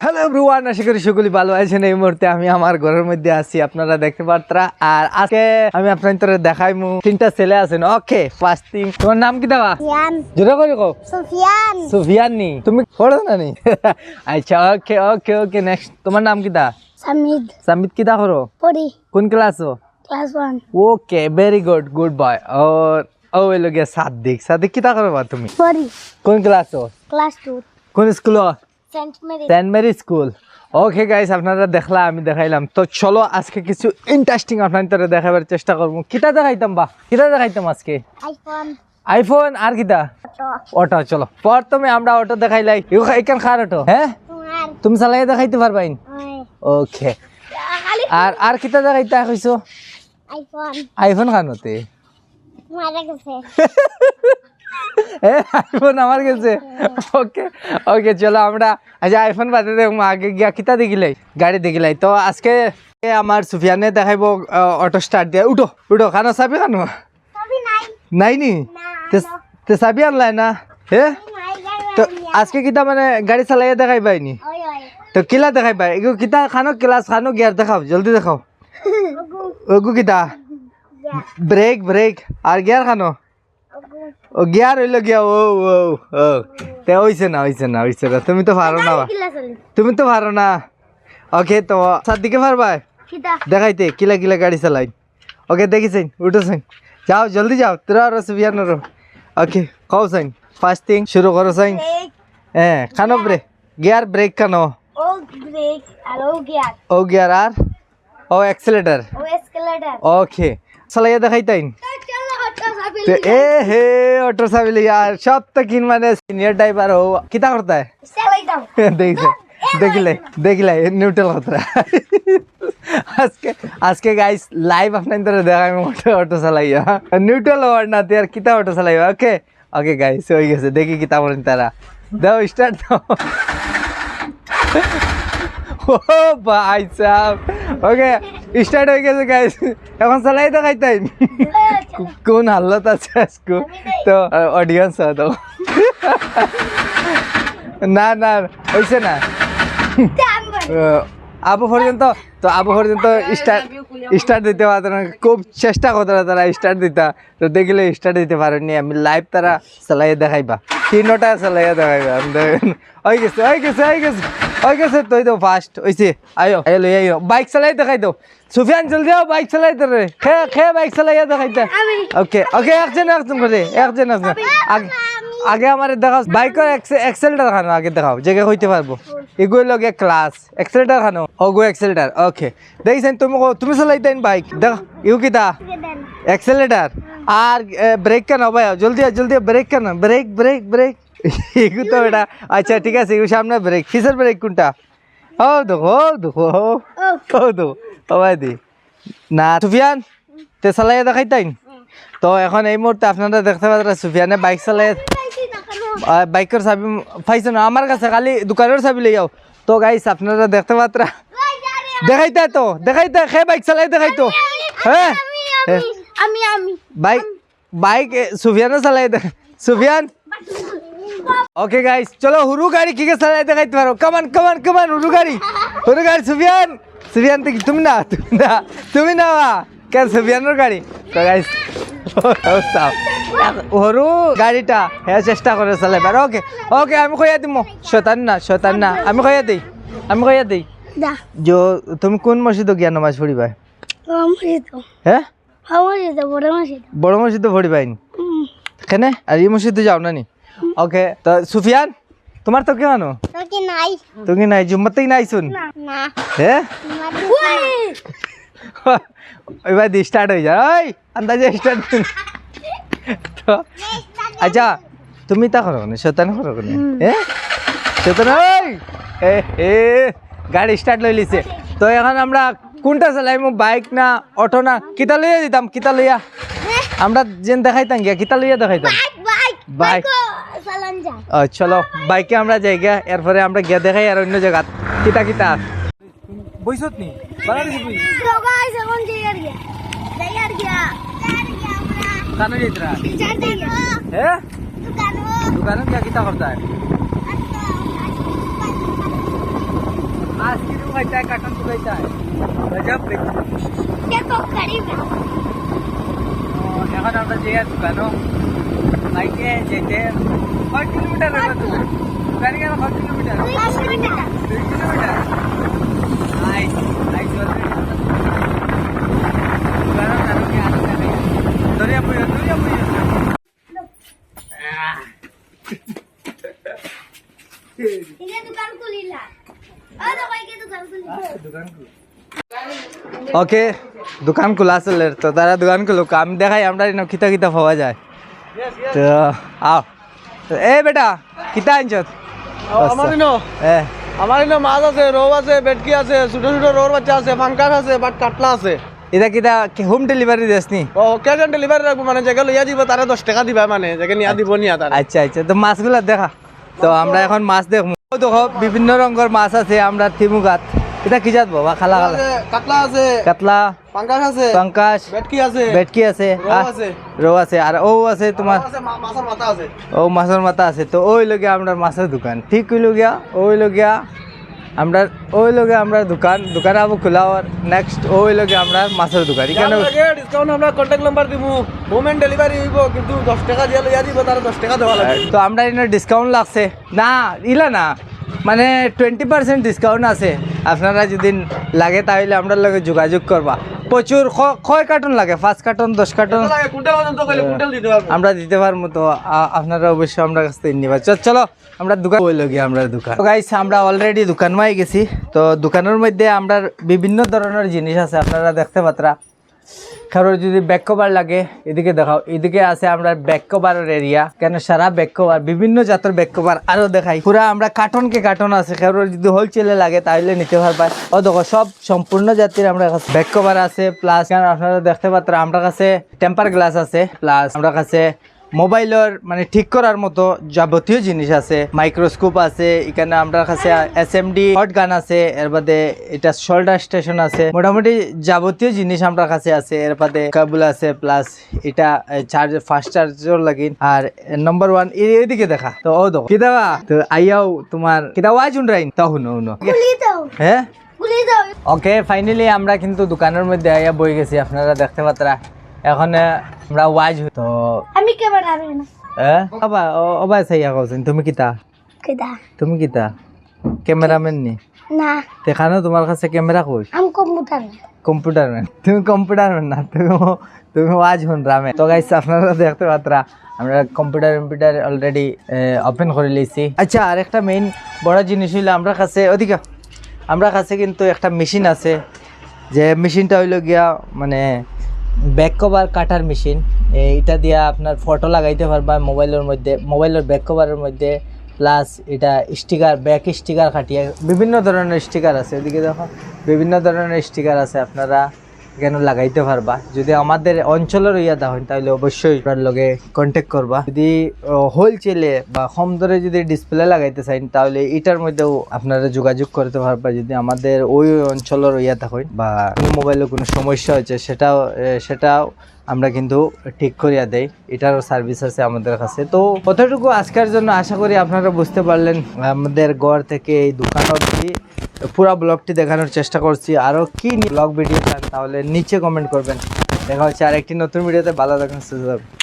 Hello everyone, আশা করি সকলেই ভালো আছেন। এই মুহূর্তে আমি আমার ঘরের মধ্যে আছি, আপনারা দেখতে পারতারা। আর আজকে আমি আপনাদের দেখাইমু তিনটা ছেলে আছেন। ওকে, ফার্স্ট থিং, তোমার নাম কি দেওয়া? জোরে করে কও। সুফিয়ান। সুফিয়ান নি, তুমি পড়ো না নি? আচ্ছা, ওকে ওকে ওকে। নেক্সট, তোমার নাম কি দা? সামিদ। সামিদ কি দা করো? পড়ি কোন ক্লাসও? ক্লাস 1। ওকে, ভেরি গুড, গুড বয়। और ও এলো গিয়া সাদিক। সাদিক কি দা করো বা তুমি? পড়ি কোন ক্লাসও? ক্লাস 2 কোন school? Saint Mary. Saint Mary school. Okay guys, আপনারা দেখলা, আমি দেখাইলাম। তো চলো আজকে কিছু ইন্টারেস্টিং আপনাদের দেখাবার চেষ্টা করবো। কিতা দেখাইতাম বা কিতা দেখাইতাম আজকে? আইফোন। আইফোন আর কিতা? অটো। চলো প্রথমে আমরা অটো দেখাইলাই। এখান খার অটো, হ্যাঁ তোমার তুমি চালাই দেখাইতে পারবাইন? ওই ওকে। খালি আর কিতা দেখাইতে কইছো? আইফোন আইফোন খানোতে? মারা গেছে। আইফোন আমার কাছে। ওকে ওকে, চলো আমরা আচ্ছা আইফোন বাদে দেখবো। আগে গিয়া কিতা দেখিলাই? গাড়ি দেখিলাই। তো আজকে আমার সুফিয়ানে দেখাইবো অটো স্টার্ট দিয়ে। উঠো উঠো, খানো চাবি খানো সবই নাই। নাই নি? তে চাবি আনলাই না? হে, নাই গাড়ি। তো আজকে কিতা মানে গাড়ি চালাইয়া দেখাইবাই নি? ওই ওই তো কিলা দেখাইবা? এগো কিতা খানো, ক্লাস খানো, গিয়ার দেখাও, জলদি দেখাও। ওগু কিতা? Break break. আর গিয়ার খানো? ও গিয়ার হইলো গিয়া। ও ও ও তে হইছে না হইছে না হইছে না, তুমি তো পারো না, তুমি তো পারো না। ওকে, তো সাদিকে পারবা কিটা দেখাইতে কিলা কিলা গাড়ি চালাই? ওকে, দেখিছেন, উঠোছেন, যাও জলদি যাও, তোরা আর সুফিয়ানোর। ওকে, কও সাইন, ফার্স্ট থিং শুরু করো সাইন। ব্রেক। হ্যাঁ, খানো ব্রেক, গিয়ার ব্রেক খানো, ও ব্রেক আর ও গিয়ার। ও গিয়ার আর ও অ্যাক্সিলারেটর। ও এসকেলেটর। ওকে, চালাইয়া দেখাইতাইন। চলো হট সাবি। তো এ হে অটো চাবিলি আর সব তো কিন মানে সিনিয়র ড্রাইভার হো কিতা করতা है? চালাই দাও। দেখছে, দেখিলে নিউট্রাল কথা। আজকে আজকে গাইস লাইভ আপনাদের দেখাই অটো চালাইয়া। নিউট্রাল ওয়ার্ড না আর কিতা অটো চালাইবা। ওকে ওকে গাইস, হয়ে গেছে, দেখি কিতা বলেন তারা। দাও স্টার্ট দাও। ও ভাই সাহেব, ওকে স্টার্ট হয়ে গেছে গাইস। এখন চালাই দেখাইতাই কোন হালত আছে আজকে। তো অডিয়েন্স তো না না হয়েছে না। আবু পর্যন্ত স্টার্ট দিতে পারতো না, খুব চেষ্টা করতো না তারা স্টার্ট দিতা। তো দেখলে স্টার্ট দিতে পারেনি। আমি লাইভ তারা চালাইয়া দেখাইবা, 3টা চালাইয়া দেখাইবা। হয়ে গেছে তুই তো ফার্স্ট হয়েছে। আয়ো আয়ো লই আয়ো, বাইক চালাই দেখাই দো। সুফিয়ান জলদি আও, বাইক চালাইতে রে। খে বাইক চালাইয়া দেখাইতে। ওকে ওকে, একজন করে একজন আগে আমার দেখাও বাইকের এক্সেলেটার খানো, আগে দেখাও জায়গা হইতে পারবো। এগুলো লগে ক্লাস এক্সেলেটার খানো, ওগো এক্সেলেটার। ওকে, দেখছেন তুমি চালাইতেন বাইক, দেখো ইউ কিতা এক্সেলেটার আর ব্রেক কেন ভাই? জলদি ব্রেক কেন? ব্রেক এগু তো এটা। আচ্ছা ঠিক আছে, এগু সামনে ব্রেক, পিছের ব্রেক কোনটা? ও দেখো ও ভাই দি না। সুফিয়ান তে চালাইয়া দেখাইতেন। তো এখন এই মুহূর্তে আপনারা দেখতে পাচ্ছেন সুফিয়ানে বাইক চালাই। বাইকের চাবি পাইছো না আমার কাছে, খালি দোকানের চাবি লই যাও। তো গাইস আপনারা দেখতে পাচ্ছেন, দেখাইতে খে বাইক চালাই দেখাইতো। হ্যাঁ আমি বাইক সুফিয়ানে চালাই সুফিয়ান। ওকে গাইস, চলো হুরু গাড়ি কি চালাই দেখাইতে পারো। কমান হুরু গাড়ি সুফিয়ান থেকে তুমি না কেন সুফিয়ানের গাড়ি। তো গাইস হরু গাড়িটা হ্যাঁ চেষ্টা করে চালাইবার। ওকে ওকে, আমি কইয়া দিম। শতান না আমি কইয়া দিই। जो তুমি কোন মসজিদে গিয়া নামাজ পড়িবা? হ্যাঁ বড় মসজিদে পড়িবাই কেনে? আর এই মসজিদে যাও না নি? ওকে, তো সুফিয়ান তোমার তো কেমন? তুমি নাই জুম্মার থেকে নাই শুন। হ্যাঁ এবার স্টার্ট হয়ে যায়। ওই আন্দাজে স্টার্ট। তো আচ্ছা তুমি তা করো না, শতান করো না। হ্যাঁ শতান। এ গাড়ি স্টার্ট লই লিছে। তো এখন আমরা কোনটা চালাইম, বাইক না অটো না কিতা লইয়া দিতাম? কিতা লইয়া আমরা যেন দেখাইতাম গিয়া, কিতা লইয়া দেখাইতাম? বাইক। চলো বাইকে আমরা যাই গিয়া, এরপরে আমরা গিয়া দেখাই আর অন্য জায়গা কিতা বইছত নি কানো যাইতরা। হ্যাঁ দোকানে গিয়া কিতা করতা? खाइता है काटन चुकाइता है गजब देखो क्या तो करीब है এখন আমরা যে দোকানো বাইকে যেতে কয় কিলোমিটার হবে দোকান গেলে কয় কিলোমিটার 10 কিলোমিটার 2 কিলোমিটার আইস আইস দোকান আর কি আসতে নাই দরিয়া পুই ये दुकान खुली ला अरे भाई के दुकान खुली দোকান ওকে দোকান খোলা আছে তো তারা দোকান খুলো আমি দেখাই আমরা কিতা কিতা পাওয়া যায় তো আও তো এ বেটা কিতা আনছত আমার ইনো এ আমার ইনো মাছ আছে রৌ আছে বেটকি আছে ছোট ছোট রৌর বাচ্চা আছে ফাঙ্কাস আছে বাট কাটলা আছে এটা কিতা হোম ডেলিভারি দেসনি ও ক্যাশ অন ডেলিভারি রাখবো মানে যেগুলো লইয়া দিব তারা 10 টাকা দিবা মানে যেকে নিয়া দিব নিয়া তারা আচ্ছা আচ্ছা তো মাছগুলা দেখা তো আমরা এখন মাছ দেখবো দেখো বিভিন্ন রঙের মাছ আছে আমরা তিমুগাত এটা কি জাত বাবা খালা খালা কাটলা আছে কাতলা ফাঙ্কাস আছে পঙ্কাশ বেটকি আছে বেটকি আছে রৌ আছে রৌ আছে আর ও আছে তোমার আছে মাছের মাথা আছে ও মাছের মাথা আছে তো ওই লগে আমরা মাছের দোকান ঠিক কইলো গিয়া ওই লগিয়া আমরা ওই লগে আমরা দোকান আবো খোলা আর নেক্সট ওই লগে আমরা মাছের দোকান এখানে ডিসকাউন্ট আমরা কন্টাক্ট নাম্বার দিমু হোম এন্ড ডেলিভারি হইব কিন্তু 10 টাকা দিয়া লইয়া দিব তারা 10 টাকা দেওয়া লাগবে তো আমরা এনে ডিসকাউন্ট লাগছে না ইলা না মানে 20% ডিসকাউন্ট আছে আপনারা যদি লাগে তাহলে আমরা লগে যোগাযোগ করবা প্রচুর কয় কার্টন লাগে 5 কার্টন 10 কার্টন কুইন্টাল পর্যন্ত কইলে কুইন্টাল দিতে পারবো আমরা দিতে পারবো তো আপনারা অবশ্যই আমরা কাছ থেকে নিবা চলো আমরা দোকান ওই লগে আমরা দোকান তো গাইস আমরা অলরেডি দোকান মাই গেছি তো দোকানের মধ্যে আমরা বিভিন্ন ধরনের জিনিস আছে আপনারা দেখতে পাত্রা কারোর যদি ব্যাক কভার লাগে এদিকে দেখাও এদিকে আছে আমরা ব্যাক কভারের এরিয়া কেন সারা ব্যাক কভার বিভিন্ন জাতের ব্যাক কভার আরো দেখাই পুরা আমরা কার্টন আছে কারোর যদি হোলসেলে লাগে তাহলে নিতে পারবা ও দেখো সব সম্পূর্ণ জাতির আমরা কাছে ব্যাক কভার আছে প্লাস আপনারা দেখতে পাত্রা আমরা কাছে টেম্পার গ্লাস আছে প্লাস আমরা কাছে মোবাইলের মানে ঠিক করার মতো যাবতীয় জিনিস আছে মাইক্রোস্কোপ আছে এখানে আমরা কাছে এসএমডি হট গান আছে এর বাদে এটা শোল্ডার স্টেশন আছে মোটামুটি যাবতীয় জিনিস আমরা কাছে আছে এর বাদে কেবল আছে প্লাস এটা চার্জ ফাস্ট চার্জার লাগিন আর নাম্বার 1 এইদিকে দেখা তো ও দেখো কি দেবা তো আইয়াও তোমার কিটা ওয়াজ উনরাইন তা হুনো খুলি দাও হ্যাঁ খুলি দাও ওকে ফাইনালি আমরা কিন্তু দোকানের মধ্যে আইয়া বই গেছি আপনারা দেখতে পাত্রা এখন আমরা ওয়াজ তো আমি কে বাড়াবে না বাবা ও ভাই সাইয়া কইছেন তুমি কিতা কেদা ক্যামেরাম্যান নি না দেখানো তোমার কাছে ক্যামেরা কই আমি কম্পিউটার কম্পিউটার ম্যান তুমি কম্পিউটার ম্যান না তুমি ওয়াজ হন রামে তো গাইস আপনারা দেখতে পাত্রা আমরা কম্পিউটার অলরেডি ওপেন করে লইছি আচ্ছা আর একটা মেইন বড় জিনিস হইলো আমরা কাছে কিন্তু একটা মেশিন আছে যে মেশিনটা হইলো গিয়া মানে ব্যাক কভার কাটার মেশিন এটা দিয়া আপনার ফটো লাগাইতে পারবা মোবাইলের ব্যাক কভারের মধ্যে প্লাস এটা ব্যাক স্টিকার কাটিয়ে বিভিন্ন ধরনের স্টিকার আছে এদিকে দেখো বিভিন্ন ধরনের স্টিকার আছে আপনারা এখানে লাগাইতে পারবা যদি আমাদের অঞ্চলের ইয়াদা হয় তাহলে অবশ্যই আপনার লগে কন্ট্যাক্ট করবা যদি হোলসেলে বা কম দরে যদি ডিসপ্লে লাগাইতে চান তাহলে এটার মধ্যেও আপনারা যোগাযোগ করতে পারবা যদি আমাদের ওই অঞ্চলের ইয়াদা হয় বা কোনো মোবাইলে কোনো সমস্যা হচ্ছে সেটাও আমরা কিন্তু ঠিক করিয়া দেই এটারও সার্ভিস আছে আমাদের কাছে তো কতটুকু আজকের জন্য আশা করি আপনারা বুঝতে পারলেন আমাদের ঘর থেকে এই দোকান অবধি পুরো ব্লগটি দেখানোর চেষ্টা করছি আরও কি ব্লগ ভিডিও চান তাহলে নিচে কমেন্ট করবেন দেখা হচ্ছে আরেকটি নতুন ভিডিওতে ভালো থাকুন সুস্থ থাকুন